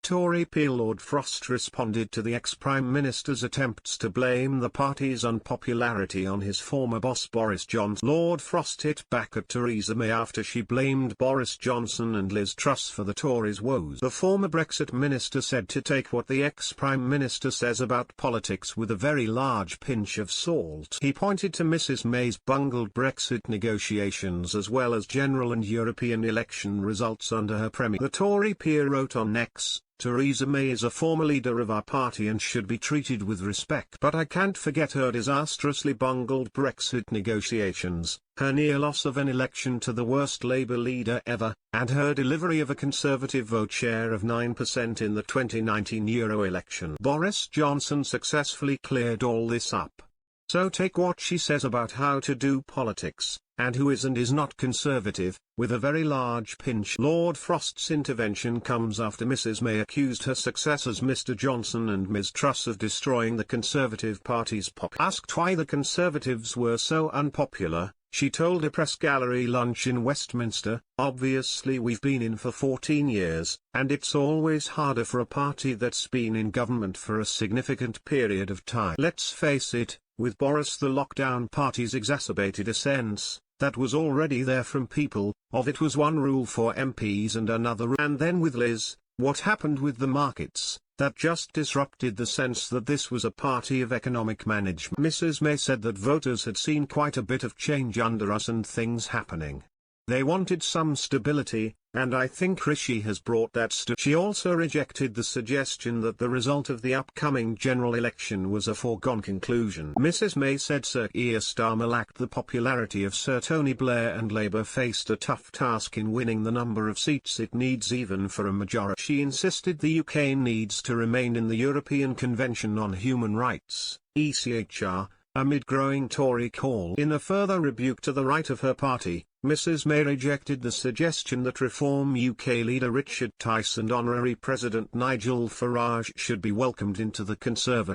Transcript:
Tory peer Lord Frost responded to the ex-Prime Minister's attempts to blame the party's unpopularity on his former boss Boris Johnson. Lord Frost hit back at Theresa May after she blamed Boris Johnson and Liz Truss for the Tories' woes. The former Brexit minister said to take what the ex-Prime Minister says about politics with a very large pinch of salt. He pointed to Mrs May's bungled Brexit negotiations as well as general and European election results under her premier. The Tory peer wrote on X, "Theresa May is a former leader of our party and should be treated with respect. But I can't forget her disastrously bungled Brexit negotiations, her near loss of an election to the worst Labour leader ever, and her delivery of a Conservative vote share of 9% in the 2019 Euro election." Boris Johnson successfully cleared all this up. So take what she says about how to do politics, and who is and is not Conservative, with a very large pinch. Lord Frost's intervention comes after Mrs May accused her successors Mr Johnson and Ms Truss of destroying the Conservative Party's popularity. Asked why the Conservatives were so unpopular, she told a press gallery lunch in Westminster, "Obviously we've been in for 14 years, and it's always harder for a party that's been in government for a significant period of time. Let's face it, with Boris the lockdown parties exacerbated a sense that was already there from people, of it was one rule for MPs and another. And then with Liz, what happened with the markets, that just disrupted the sense that this was a party of economic management." Mrs May said that voters had seen quite a bit of change under us and things happening. They wanted some stability, and I think Rishi has brought that She also rejected the suggestion that the result of the upcoming general election was a foregone conclusion. Mrs May said Sir Keir Starmer lacked the popularity of Sir Tony Blair and Labour faced a tough task in winning the number of seats it needs even for a majority. She insisted the UK needs to remain in the European Convention on Human Rights, ECHR, amid growing Tory call. In a further rebuke to the right of her party, Mrs May rejected the suggestion that Reform UK leader Richard Tice and Honorary President Nigel Farage should be welcomed into the Conservative